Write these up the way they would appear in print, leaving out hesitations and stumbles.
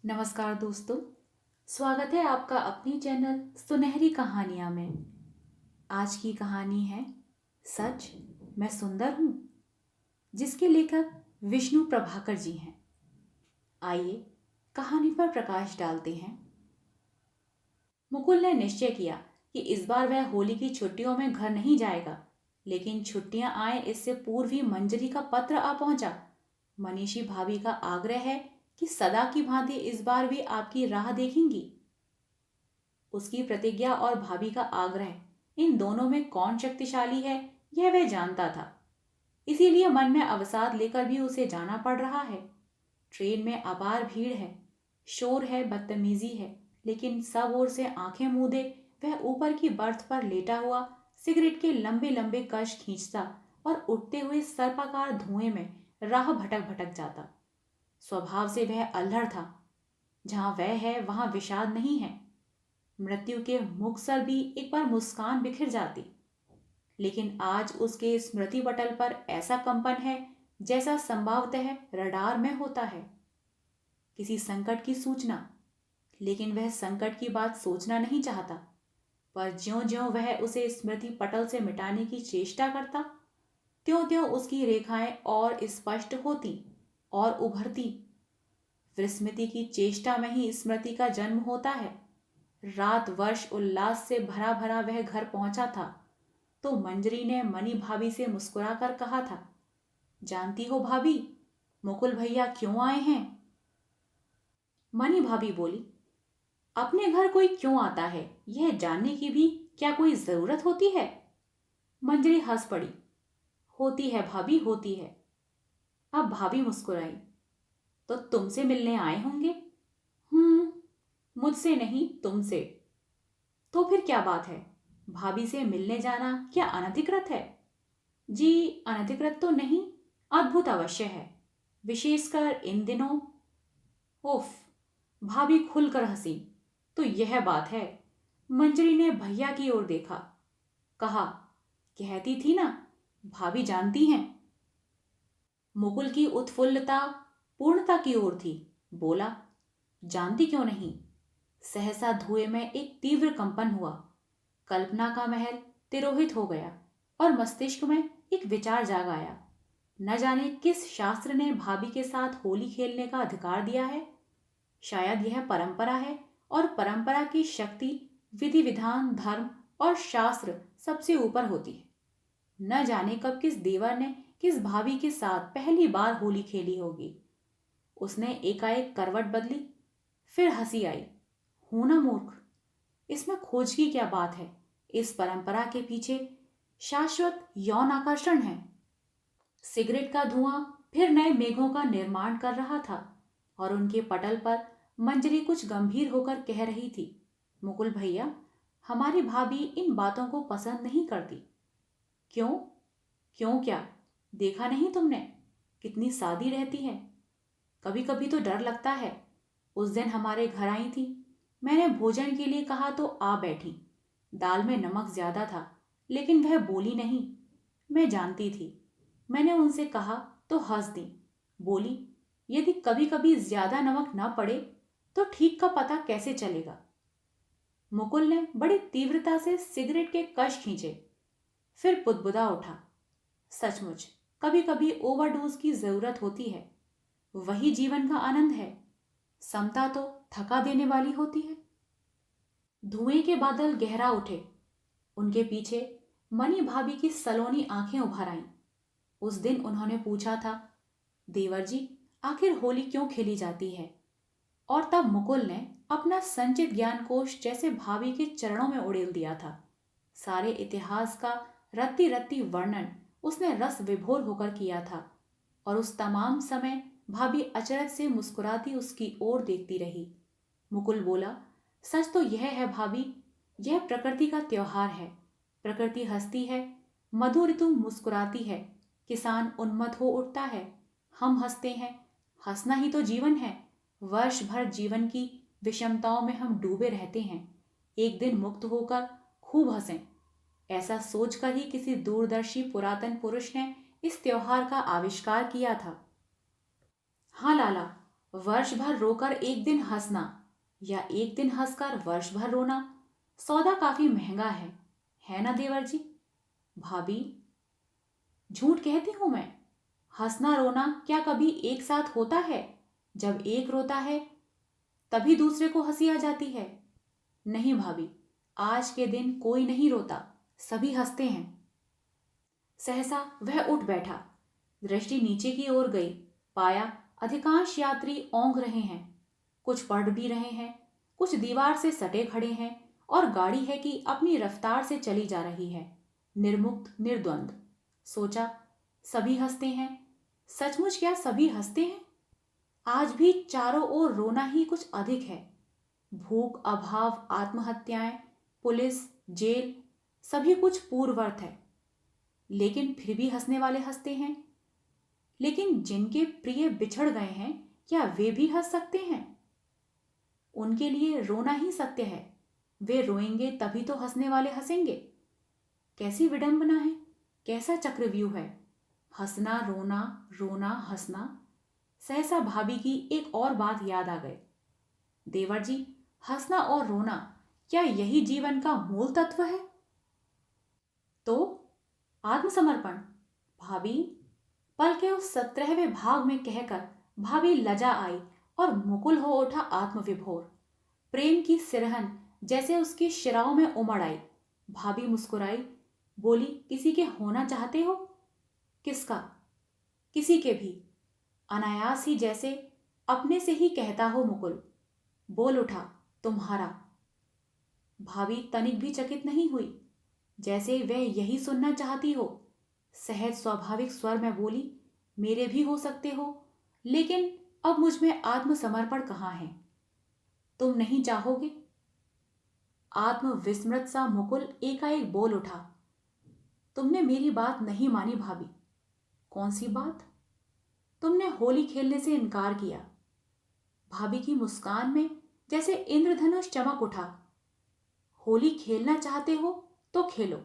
नमस्कार दोस्तों। स्वागत है आपका अपनी चैनल सुनहरी कहानियाँ में। आज की कहानी है सच मैं सुंदर हूँ, जिसके लेखक विष्णु प्रभाकर जी हैं। आइए कहानी पर प्रकाश डालते हैं। मुकुल ने निश्चय किया कि इस बार वह होली की छुट्टियों में घर नहीं जाएगा, लेकिन छुट्टियां आए इससे पूर्व ही मंजरी का पत्र आ पहुंचा। मनीषी भाभी का आग्रह है कि सदा की भांति इस बार भी आपकी राह देखेंगी। उसकी प्रतिज्ञा और भाभी का आग्रह, इन दोनों में कौन शक्तिशाली है यह वह जानता था। इसीलिए मन में अवसाद लेकर भी उसे जाना पड़ रहा है। ट्रेन में अपार भीड़ है, शोर है, बदतमीजी है, लेकिन सब ओर से आंखें मूंदे वह ऊपर की बर्थ पर लेटा हुआ सिगरेट के लंबे लंबे कश खींचता और उठते हुए सर्पाकार धुएं में राह भटक भटक जाता। स्वभाव से वह अल्हड़ था। जहां वह है वहां विषाद नहीं है। मृत्यु के मुख पर भी एक बार मुस्कान बिखर जाती, लेकिन आज उसके स्मृति पटल पर ऐसा कंपन है जैसा संभवतः रडार में होता है। किसी संकट की सूचना, लेकिन वह संकट की बात सोचना नहीं चाहता। पर ज्यों-ज्यों वह उसे स्मृति पटल से मिटाने की चेष्टा करता, त्यों-त्यों उसकी रेखाएं और स्पष्ट होती और उभरती। विस्मृति की चेष्टा में ही स्मृति का जन्म होता है। रात वर्ष उल्लास से भरा भरा वह घर पहुंचा था, तो मंजरी ने मनी भाभी से मुस्कुराकर कहा था, जानती हो भाभी, मुकुल भैया क्यों आए हैं? मनी भाभी बोली, अपने घर कोई क्यों आता है यह जानने की भी क्या कोई जरूरत होती है? मंजरी हंस पड़ी, होती है भाभी, होती है। अब भाभी मुस्कुराई, तो तुमसे मिलने आए होंगे? हम्म, मुझसे नहीं, तुमसे। तो फिर क्या बात है? भाभी से मिलने जाना क्या अनधिकृत है? जी, अनधिकृत तो नहीं, अद्भुत अवश्य है, विशेषकर इन दिनों। उफ, भाभी खुलकर हंसी। तो यह बात है। मंजरी ने भैया की ओर देखा, कहा, कहती थी ना, भाभी जानती हैं। मुकुल की उत्फुल्लता पूर्णता की ओर थी। बोला, जानती क्यों नहीं? सहसा धुएं में एक तीव्र कंपन हुआ। कल्पना का महल तिरोहित हो गया और मस्तिष्क में एक विचार जाग आया। न जाने किस शास्त्र ने भाभी के साथ होली खेलने का अधिकार दिया है। शायद यह परंपरा है, और परंपरा की शक्ति विधि विधान धर्म और शास्त्र सबसे ऊपर होती है। न जाने कब किस देवर ने किस भाभी के साथ पहली बार होली खेली होगी। उसने एकाएक करवट बदली, फिर हंसी आई। हूं ना मूर्ख, इसमें खोज की क्या बात है? इस परंपरा के पीछे शाश्वत यौन आकर्षण है। सिगरेट का धुआं फिर नए मेघों का निर्माण कर रहा था, और उनके पटल पर मंजरी कुछ गंभीर होकर कह रही थी, मुकुल भैया, हमारी भाभी इन बातों को पसंद नहीं करती। क्यों? क्यों क्या? देखा नहीं तुमने कितनी सादी रहती है? कभी कभी तो डर लगता है। उस दिन हमारे घर आई थी, मैंने भोजन के लिए कहा तो आ बैठी। दाल में नमक ज्यादा था, लेकिन वह बोली नहीं। मैं जानती थी। मैंने उनसे कहा तो हंस दी। बोली, यदि कभी कभी ज्यादा नमक न पड़े तो ठीक का पता कैसे चलेगा? मुकुल ने बड़ी तीव्रता से सिगरेट के कश खींचे, फिर बुदबुदा उठा, सचमुच कभी कभी ओवरडोज की जरूरत होती है। वही जीवन का आनंद है। समता तो थका देने वाली होती है। धुएं के बादल गहरा उठे। उनके पीछे मनी भाभी की सलोनी आंखें उभर आईं। उस दिन उन्होंने पूछा था, देवर जी, आखिर होली क्यों खेली जाती है? और तब मुकुल ने अपना संचित ज्ञान कोश जैसे भाभी के चरणों में उड़ेल दिया था। सारे इतिहास का रत्ती रत्ती वर्णन उसने रस विभोर होकर किया था, और उस तमाम समय भाभी अचरज से मुस्कुराती उसकी ओर देखती रही। मुकुल बोला, सच तो यह है भाभी, यह प्रकृति का त्योहार है। प्रकृति हंसती है, मधु ऋतु मुस्कुराती है, किसान उन्मत्त हो उठता है, हम हंसते हैं। हंसना ही तो जीवन है। वर्ष भर जीवन की विषमताओं में हम डूबे रहते हैं। एक दिन मुक्त होकर खूब हंसें। ऐसा सोचकर ही किसी दूरदर्शी पुरातन पुरुष ने इस त्योहार का आविष्कार किया था। हाँ लाला, वर्ष भर रोकर एक दिन हंसना या एक दिन हंसकर वर्ष भर रोना, सौदा काफी महंगा है ना देवर जी? भाभी, झूठ कहती हूं मैं। हंसना रोना क्या कभी एक साथ होता है? जब एक रोता है तभी दूसरे को हंसी आ जाती है। नहीं भाभी, आज के दिन कोई नहीं रोता, सभी हंसते हैं। सहसा वह उठ बैठा, दृष्टि नीचे की ओर गई। पाया अधिकांश यात्री औंघ रहे हैं, कुछ पढ़ भी रहे हैं, कुछ दीवार से सटे खड़े हैं, और गाड़ी है कि अपनी रफ्तार से चली जा रही है, निर्मुक्त निर्द्वंद। सोचा, सभी हंसते हैं। सचमुच क्या सभी हंसते हैं? आज भी चारों ओर रोना ही कुछ अधिक है। भूख, अभाव, आत्महत्याएं, पुलिस, जेल, सभी कुछ पूर्ववत है। लेकिन फिर भी हंसने वाले हंसते हैं। लेकिन जिनके प्रिय बिछड़ गए हैं, क्या वे भी हंस सकते हैं? उनके लिए रोना ही सत्य है। वे रोएंगे तभी तो हंसने वाले हंसेंगे। कैसी विडंबना है, कैसा चक्रव्यूह है। हंसना रोना, रोना हंसना। सहसा भाभी की एक और बात याद आ गई। देवर जी, हंसना और रोना, क्या यही जीवन का मूल तत्व है? तो आत्मसमर्पण। भाभी, पल के उस 17वें भाग में कहकर भाभी लजा आई और मुकुल हो उठा आत्मविभोर। प्रेम की सिरहन जैसे उसकी शिराओं में उमड़ आई। भाभी मुस्कुराई, बोली, किसी के होना चाहते हो? किसका? किसी के भी। अनायास ही, जैसे अपने से ही कहता हो मुकुल। बोल उठा, तुम्हारा। भाभी तनिक भी चकित नहीं हुई, जैसे वह यही सुनना चाहती हो। सहज स्वाभाविक स्वर में बोली, मेरे भी हो सकते हो, लेकिन अब मुझ में आत्मसमर्पण कहाँ है? तुम नहीं चाहोगे? आत्मविस्मृत सा मुकुल एकाएक बोल उठा, तुमने मेरी बात नहीं मानी भाभी। कौन सी बात? तुमने होली खेलने से इनकार किया। भाभी की मुस्कान में जैसे इंद्रधनुष चमक उठा। होली खेलना चाहते हो तो खेलो।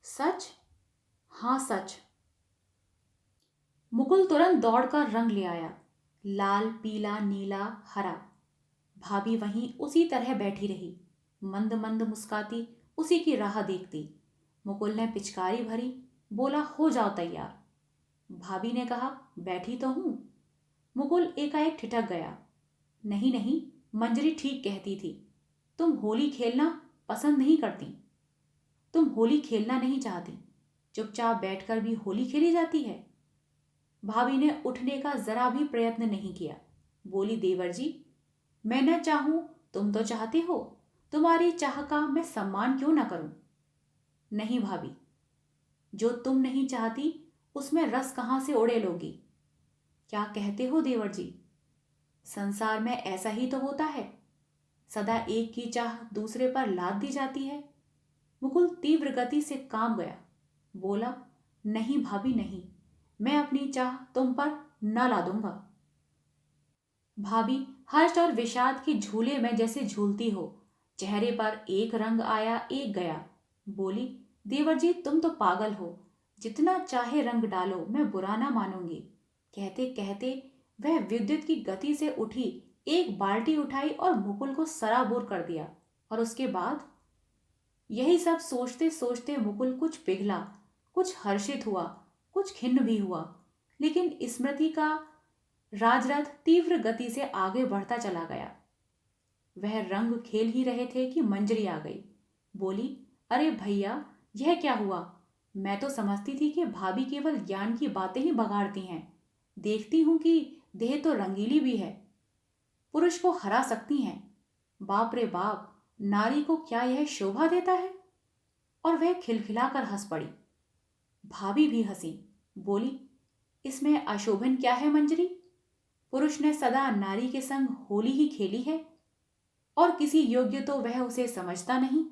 सच? हाँ सच। मुकुल तुरंत दौड़कर रंग ले आया, लाल, पीला, नीला, हरा। भाभी वहीं उसी तरह बैठी रही, मंद मंद मुस्काती, उसी की राह देखती। मुकुल ने पिचकारी भरी, बोला, हो जाओ तैयार। भाभी ने कहा, बैठी तो हूं। मुकुल एकाएक ठिठक गया। नहीं नहीं, मंजरी ठीक कहती थी, तुम होली खेलना पसंद नहीं करती। तुम होली खेलना नहीं चाहती, चुपचाप बैठकर भी होली खेली जाती है। भाभी ने उठने का जरा भी प्रयत्न नहीं किया। बोली, देवर जी, मैं न चाहूं, तुम तो चाहते हो, तुम्हारी चाह का मैं सम्मान क्यों ना करूं? नहीं भाभी, जो तुम नहीं चाहती उसमें रस कहां से ओढ़े लोगी? क्या कहते हो देवर जी? संसार में ऐसा ही तो होता है, सदा एक की चाह दूसरे पर लाद दी जाती है। मुकुल तीव्र गति से काम गया। बोला, नहीं भाभी नहीं, मैं अपनी चाह तुम पर न लादूंगा। भाभी हर्ष और विषाद की झूले में जैसे झूलती हो, चेहरे पर एक रंग आया एक गया। बोली, देवर जी, तुम तो पागल हो, जितना चाहे रंग डालो, मैं बुरा ना मानूंगी। कहते कहते वह विद्युत की गति से उठी, एक बाल्टी उठाई और मुकुल को सराबोर कर दिया। और उसके बाद यही सब सोचते सोचते मुकुल कुछ पिघला, कुछ हर्षित हुआ, कुछ खिन्न भी हुआ। लेकिन स्मृति का राजरथ तीव्र गति से आगे बढ़ता चला गया। वह रंग खेल ही रहे थे कि मंजरी आ गई। बोली, अरे भैया, यह क्या हुआ? मैं तो समझती थी कि भाभी केवल ज्ञान की बातें ही बगाड़ती हैं। देखती हूं कि देह तो रंगीली भी है, पुरुष को हरा सकती हैं। बाप रे बाप, नारी को क्या यह शोभा देता है? और वह खिलखिलाकर हंस पड़ी। भाभी भी हंसी, बोली, इसमें अशोभन क्या है मंजरी? पुरुष ने सदा नारी के संग होली ही खेली है, और किसी योग्य तो वह उसे समझता नहीं।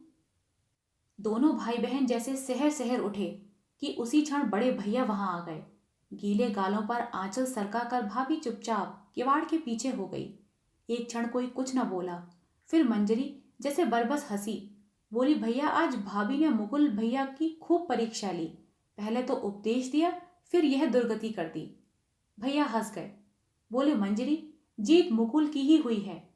दोनों भाई बहन जैसे सहर सहर उठे कि उसी क्षण बड़े भैया वहां आ गए। गीले गालों पर आंचल सरका कर भाभी चुपचाप किवाड़ के पीछे हो गई। एक क्षण कोई कुछ न बोला। फिर मंजरी जैसे बरबस हंसी, बोली, भैया, आज भाभी ने मुकुल भैया की खूब परीक्षा ली। पहले तो उपदेश दिया, फिर यह दुर्गति कर दी। भैया हंस गए। बोले, मंजरी, जीत मुकुल की ही हुई है।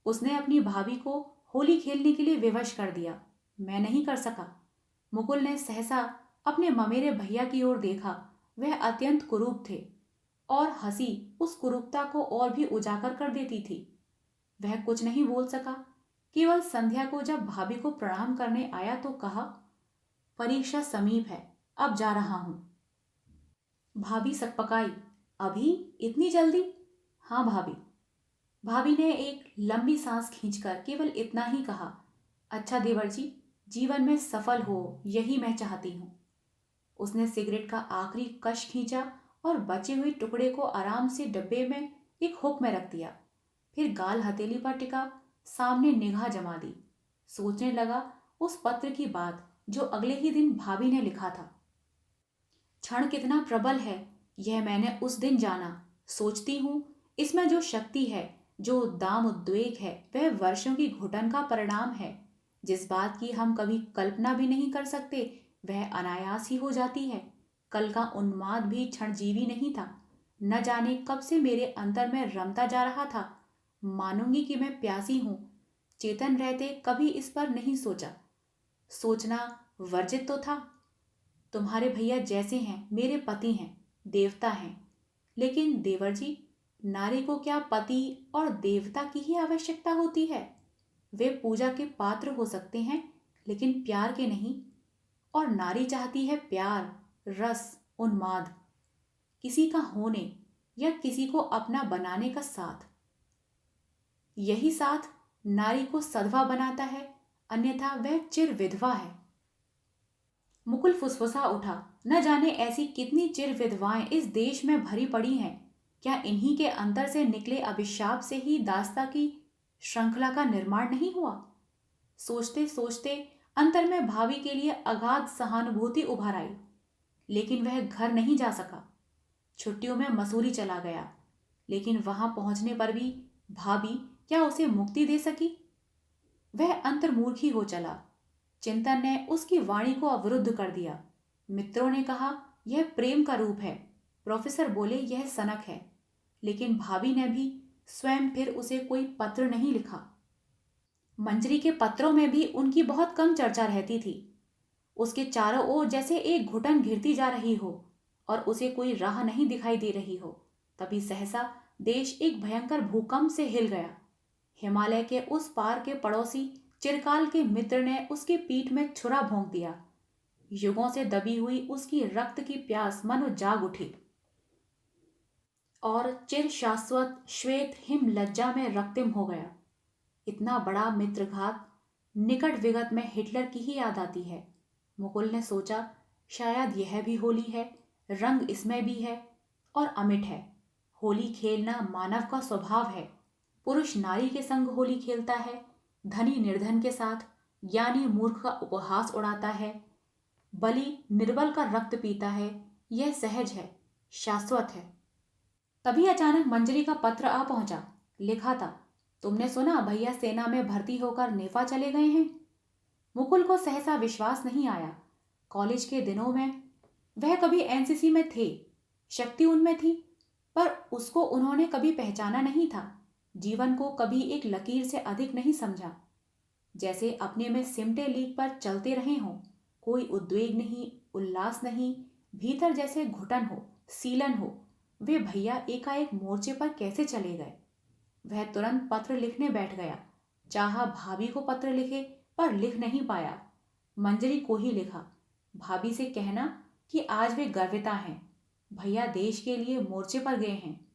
उसने अपनी भाभी को होली खेलने के लिए विवश कर दिया। मैं नहीं कर सका। मुकुल ने सहसा अपने ममेरे भैया की ओर देखा। वह अत्यंत कुरूप थे और हंसी उस कुरूपता को और भी उजागर कर देती थी। वह कुछ नहीं बोल सका। केवल संध्या को जब भाभी को प्रणाम करने आया तो कहा, परीक्षा समीप है, अब जा रहा हूं। भाभी सकपकाई, अभी इतनी जल्दी? हाँ भाभी। भाभी ने एक लंबी सांस खींचकर केवल इतना ही कहा, अच्छा देवर जी, जीवन में सफल हो यही मैं चाहती हूं। उसने सिगरेट का आखिरी कश खींचा और बचे हुए टुकड़े को आराम से डब्बे में एक हुक में रख दिया। फिर गाल हथेली पर टिका, सामने निगाह जमा दी। सोचने लगा उस पत्र की बात जो अगले ही दिन भाभी ने लिखा था। क्षण कितना प्रबल है यह मैंने उस दिन जाना। सोचती हूँ इसमें जो शक्ति है, जो दाम उद्वेग है, वह वर्षों की घुटन का परिणाम है। जिस बात की हम कभी कल्पना भी नहीं कर सकते वह अनायास ही हो जाती है। कल का उन्माद भी क्षणजीवी नहीं था। न जाने कब से मेरे अंतर में रमता जा रहा था। मानूंगी कि मैं प्यासी हूं। चेतन रहते कभी इस पर नहीं सोचा। सोचना वर्जित तो था। तुम्हारे भैया जैसे हैं मेरे पति हैं, देवता हैं। लेकिन देवर जी, नारी को क्या पति और देवता की ही आवश्यकता होती है? वे पूजा के पात्र हो सकते हैं लेकिन प्यार के नहीं। और नारी चाहती है प्यार, रस, उन्माद, किसी का होने या किसी को अपना बनाने का साथ। यही साथ नारी को सधवा बनाता है, अन्यथा वह चिर विधवा है। मुकुल फुसफुसा उठा, न जाने ऐसी कितनी चिर विधवाएं इस देश में भरी पड़ी हैं। क्या इन्हीं के अंतर से निकले अभिशाप से ही दास्ता की श्रृंखला का निर्माण नहीं हुआ? सोचते सोचते अंतर में भाभी के लिए अगाध सहानुभूति उभर आई। लेकिन वह घर नहीं जा सका। छुट्टियों में मसूरी चला गया। लेकिन वहां पहुंचने पर भी भाभी क्या उसे मुक्ति दे सकी? वह अंतर्मुखी हो चला। चिंतन ने उसकी वाणी को अवरुद्ध कर दिया। मित्रों ने कहा यह प्रेम का रूप है। प्रोफेसर बोले यह सनक है। लेकिन भाभी ने भी स्वयं फिर उसे कोई पत्र नहीं लिखा। मंजरी के पत्रों में भी उनकी बहुत कम चर्चा रहती थी। उसके चारों ओर जैसे एक घुटन घिरती जा रही हो और उसे कोई राह नहीं दिखाई दे रही हो। तभी सहसा देश एक भयंकर भूकंप से हिल गया। हिमालय के उस पार के पड़ोसी चिरकाल के मित्र ने उसकी पीठ में छुरा भोंक दिया। युगों से दबी हुई उसकी रक्त की प्यास मानो जाग उठी और चिर शाश्वत श्वेत हिम लज्जा में रक्तिम हो गया। इतना बड़ा मित्रघात निकट विगत में हिटलर की ही याद आती है। मुकुल ने सोचा शायद यह भी होली है, रंग इसमें भी है और अमिट है। होली खेलना मानव का स्वभाव है। पुरुष नारी के संग होली खेलता है, धनी निर्धन के साथ, ज्ञानी मूर्ख का उपहास उड़ाता है, बलि निर्बल का रक्त पीता है। यह सहज है, शाश्वत है। तभी अचानक मंजरी का पत्र आ पहुंचा। लिखा था, तुमने सुना भैया सेना में भर्ती होकर नेफा चले गए हैं? मुकुल को सहसा विश्वास नहीं आया। कॉलेज के दिनों में वह कभी एनसीसी में थे, शक्ति उनमें थी, पर उसको उन्होंने कभी पहचाना नहीं था। जीवन को कभी एक लकीर से अधिक नहीं समझा। जैसे अपने में सिमटे लीक पर चलते रहे हों। कोई उद्वेग नहीं, उल्लास नहीं, भीतर जैसे घुटन हो, सीलन हो। वे भैया एकाएक मोर्चे पर कैसे चले गए? वह तुरंत पत्र लिखने बैठ गया। चाहा भाभी को पत्र लिखे पर लिख नहीं पाया। मंजरी को ही लिखा। भाभी से कहना कि आज वे गर्विता हैं। भैया देश के लिए मोर्चे पर गए हैं।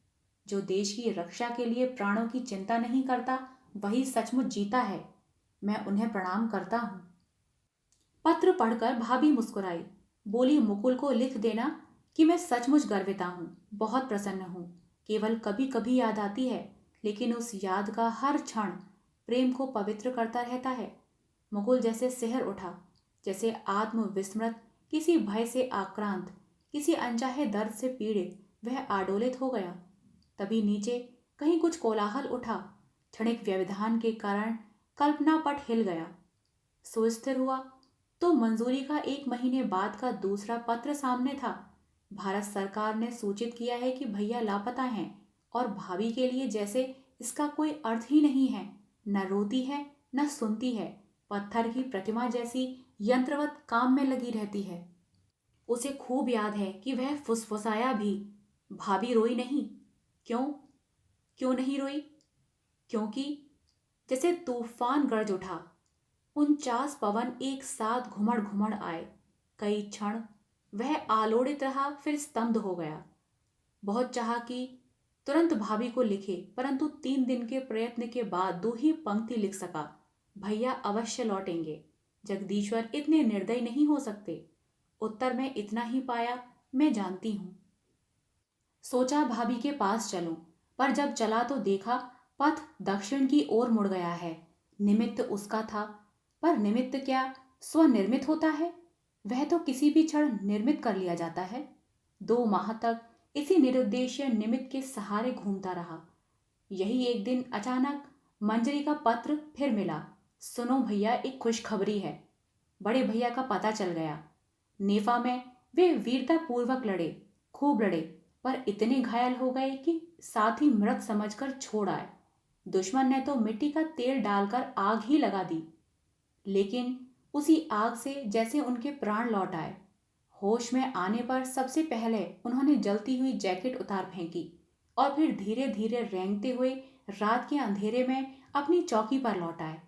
जो देश की रक्षा के लिए प्राणों की चिंता नहीं करता वही सचमुच जीता है। मैं उन्हें प्रणाम करता हूं। पत्र पढ़कर भाभी मुस्कुराई। बोली, मुकुल को लिख देना कि मैं सचमुच गर्विता हूं, बहुत प्रसन्न हूं। केवल कभी कभी याद आती है, लेकिन उस याद का हर क्षण प्रेम को पवित्र करता रहता है। मुकुल जैसे सिहर उठा, जैसे आत्मविस्मृत, किसी भय से आक्रांत, किसी अनचाहे दर्द से पीड़ित वह आडोलित हो गया। तभी नीचे कहीं कुछ कोलाहल उठा। क्षणिक व्यवधान के कारण कल्पना पट हिल गया। सुस्थिर हुआ तो मंजूरी का 1 महीने बाद का दूसरा पत्र सामने था। भारत सरकार ने सूचित किया है कि भैया लापता हैं और भाभी के लिए जैसे इसका कोई अर्थ ही नहीं है। न रोती है न सुनती है, पत्थर की प्रतिमा जैसी यंत्रवत काम में लगी रहती है। उसे खूब याद है कि वह फुसफुसाया भी, भाभी रोई नहीं। क्यों? क्यों नहीं रोई? क्योंकि जैसे तूफान गरज उठा, 49 पवन एक साथ घुमड़ घुमड़ आए। कई क्षण वह आलोड़ित रहा, फिर स्तब्ध हो गया। बहुत चाहा कि तुरंत भाभी को लिखे, परंतु 3 दिन के प्रयत्न के बाद 2 ही पंक्ति लिख सका। भैया अवश्य लौटेंगे। जगदीश्वर इतने निर्दयी नहीं हो सकते। उत्तर में इतना ही पाया, मैं जानती हूं। सोचा भाभी के पास चलूं, पर जब चला तो देखा पथ दक्षिण की ओर मुड़ गया है। निमित्त उसका था, पर निमित्त क्या स्वनिर्मित होता है? वह तो किसी भी क्षण निर्मित कर लिया जाता है। 2 माह तक इसी निरुद्देश्य निमित्त के सहारे घूमता रहा। यही एक दिन अचानक मंजरी का पत्र फिर मिला। सुनो भैया, एक खुशखबरी है। बड़े भैया का पता चल गया। नेफा में वे वीरता पूर्वक लड़े, खूब लड़े, पर इतने घायल हो गए कि साथ ही मृत समझकर छोड़ आए। दुश्मन ने तो मिट्टी का तेल डालकर आग ही लगा दी, लेकिन उसी आग से जैसे उनके प्राण लौट आए। होश में आने पर सबसे पहले उन्होंने जलती हुई जैकेट उतार फेंकी और फिर धीरे धीरे रेंगते हुए रात के अंधेरे में अपनी चौकी पर लौट आए।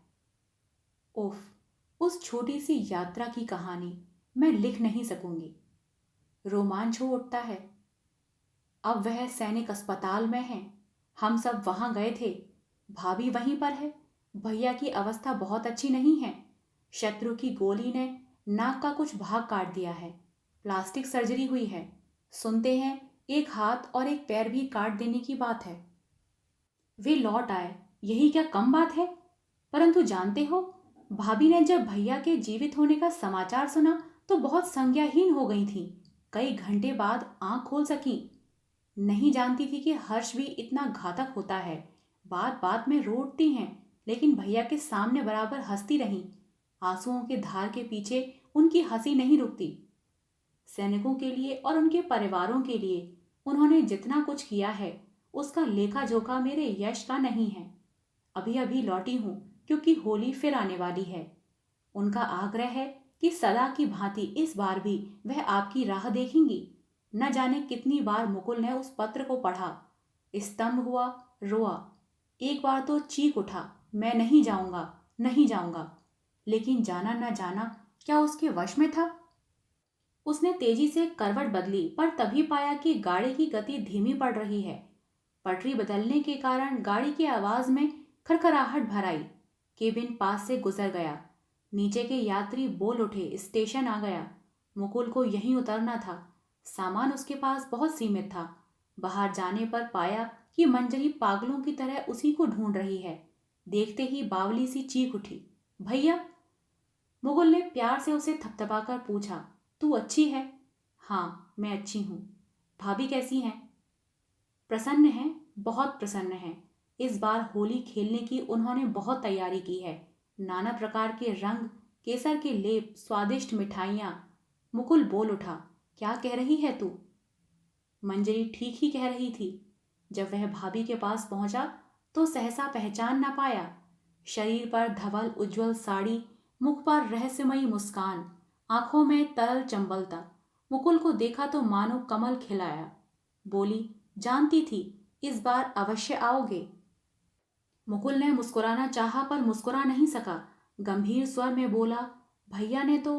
उफ, उस छोटी सी यात्रा की कहानी मैं लिख नहीं सकूंगी। रोमांच हो उठता है। अब वह सैनिक अस्पताल में है। हम सब वहां गए थे। भाभी वहीं पर है। भैया की अवस्था बहुत अच्छी नहीं है। शत्रु की गोली ने नाक का कुछ भाग काट दिया है। प्लास्टिक सर्जरी हुई है। सुनते हैं एक हाथ और एक पैर भी काट देने की बात है। वे लौट आए, यही क्या कम बात है? परंतु जानते हो, भाभी ने जब भैया के जीवित होने का समाचार सुना तो बहुत संज्ञाहीन हो गई थी। कई घंटे बाद आंख खोल सकी। नहीं जानती थी कि हर्ष भी इतना घातक होता है। बात बात में रो उठती हैं, लेकिन भैया के सामने बराबर हंसती रहीं। आंसुओं के धार के पीछे उनकी हंसी नहीं रुकती। सैनिकों के लिए और उनके परिवारों के लिए उन्होंने जितना कुछ किया है, उसका लेखा जोखा मेरे यश का नहीं है। अभी अभी लौटी हूं, क्योंकि होली फिर आने वाली है। उनका आग्रह है कि सदा की भांति इस बार भी वह आपकी राह देखेंगी। न जाने कितनी बार मुकुल ने उस पत्र को पढ़ा, स्तंभ हुआ, रोआ। एक बार तो चीख उठा, मैं नहीं जाऊंगा, नहीं जाऊंगा। लेकिन जाना न जाना क्या उसके वश में था? उसने तेजी से करवट बदली, पर तभी पाया कि गाड़ी की गति धीमी पड़ रही है। पटरी बदलने के कारण गाड़ी की आवाज में खरखराहट भर आई। केबिन पास से गुजर गया। नीचे के यात्री बोल उठे, स्टेशन आ गया। मुकुल को यहीं उतरना था। सामान उसके पास बहुत सीमित था। बाहर जाने पर पाया कि मंजरी पागलों की तरह उसी को ढूंढ रही है। देखते ही बावली सी चीख उठी, भैया! मुकुल ने प्यार से उसे थपथपाकर पूछा, तू अच्छी है? हाँ, मैं अच्छी हूँ। भाभी कैसी हैं? प्रसन्न हैं, बहुत प्रसन्न हैं। इस बार होली खेलने की उन्होंने बहुत तैयारी की है। नाना प्रकार के रंग, केसर के लेप, स्वादिष्ट मिठाइयाँ। मुकुल बोल उठा, क्या कह रही है तू? मंजरी ठीक ही कह रही थी। जब वह भाभी के पास पहुंचा तो सहसा पहचान ना पाया। शरीर पर धवल उज्ज्वल साड़ी, मुख पर रहस्यमयी मुस्कान, आंखों में तरल चंबलता। मुकुल को देखा तो मानो कमल खिलाया। बोली, जानती थी इस बार अवश्य आओगे। मुकुल ने मुस्कुराना चाहा पर मुस्कुरा नहीं सका। गंभीर स्वर में बोला, भैया ने तो।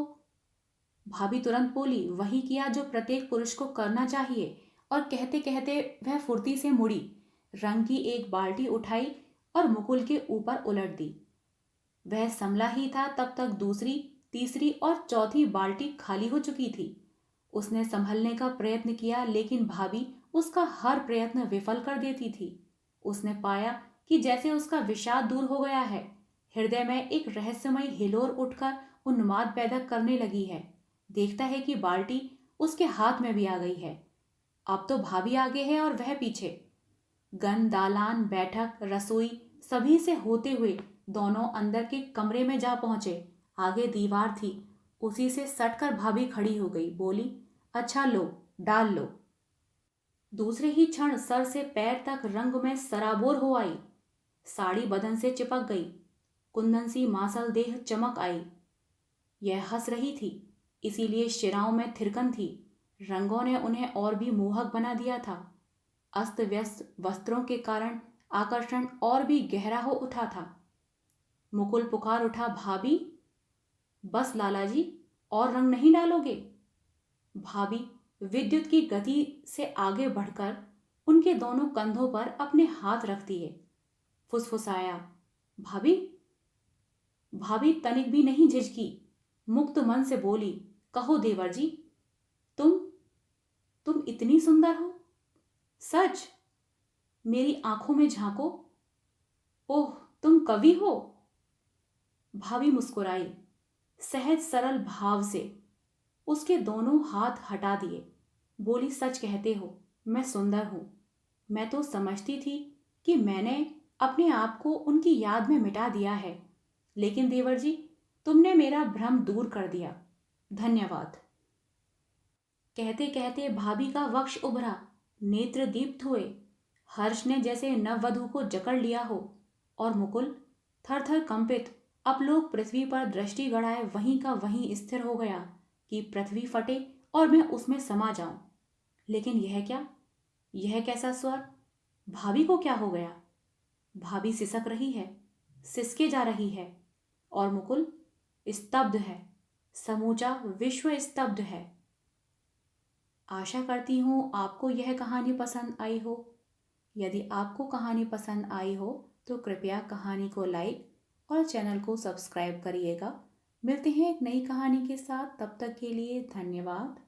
भाभी तुरंत बोली, वही किया जो प्रत्येक पुरुष को करना चाहिए। और कहते कहते वह फुर्ती से मुड़ी, रंग की एक बाल्टी उठाई और मुकुल के ऊपर उलट दी। वह संभला ही था तब तक दूसरी, तीसरी और चौथी बाल्टी खाली हो चुकी थी। उसने संभलने का प्रयत्न किया, लेकिन भाभी उसका हर प्रयत्न विफल कर देती थी। उसने पाया कि जैसे उसका विषाद दूर हो गया है। हृदय में एक रहस्यमय हिलोर उठकर उन्माद पैदा करने लगी है। देखता है कि बाल्टी उसके हाथ में भी आ गई है। अब तो भाभी आगे है और वह पीछे। गन, दालान, बैठक, रसोई सभी से होते हुए दोनों अंदर के कमरे में जा पहुंचे। आगे दीवार थी, उसी से सटकर भाभी खड़ी हो गई। बोली, अच्छा लो, डाल लो। दूसरे ही क्षण सर से पैर तक रंग में सराबोर हो आई। साड़ी बदन से चिपक गई, कुंदन सी मांसल देह चमक आई। यह हंस रही थी, इसीलिए शिराओं में थिरकन थी। रंगों ने उन्हें और भी मोहक बना दिया था। अस्त व्यस्त वस्त्रों के कारण आकर्षण और भी गहरा हो उठा था। मुकुल पुकार उठा, भाभी। बस लालाजी, और रंग नहीं डालोगे? भाभी विद्युत की गति से आगे बढ़कर उनके दोनों कंधों पर अपने हाथ रख दिए। फुसफुसाया, भाभी। भाभी तनिक भी नहीं झिझकी, मुक्त मन से बोली, कहो देवर जी, तुम तुम इतनी सुंदर हो। सच? मेरी आंखों में झांको। ओह, तुम कवि हो। भाभी मुस्कुराई, सहज सरल भाव से। उसके दोनों हाथ हटा दिए, बोली, सच कहते हो, मैं सुंदर हूं। मैं तो समझती थी कि मैंने अपने आप को उनकी याद में मिटा दिया है, लेकिन देवर जी, तुमने मेरा भ्रम दूर कर दिया। धन्यवाद। कहते कहते भाभी का वक्ष उभरा, नेत्र दीप्त हुए। हर्ष ने जैसे नववधू को जकड़ लिया हो। और मुकुल थर थर कंपित, अब लोग पृथ्वी पर दृष्टि गड़ाए वहीं का वहीं स्थिर हो गया कि पृथ्वी फटे और मैं उसमें समा जाऊं। लेकिन यह क्या? यह कैसा स्वर? भाभी को क्या हो गया? भाभी सिसक रही है, सिसके जा रही है, और मुकुल स्तब्ध है। समूचा विश्व स्तब्ध है। आशा करती हूँ आपको यह कहानी पसंद आई हो। यदि आपको कहानी पसंद आई हो तो कृपया कहानी को लाइक और चैनल को सब्सक्राइब करिएगा। मिलते हैं एक नई कहानी के साथ, तब तक के लिए धन्यवाद।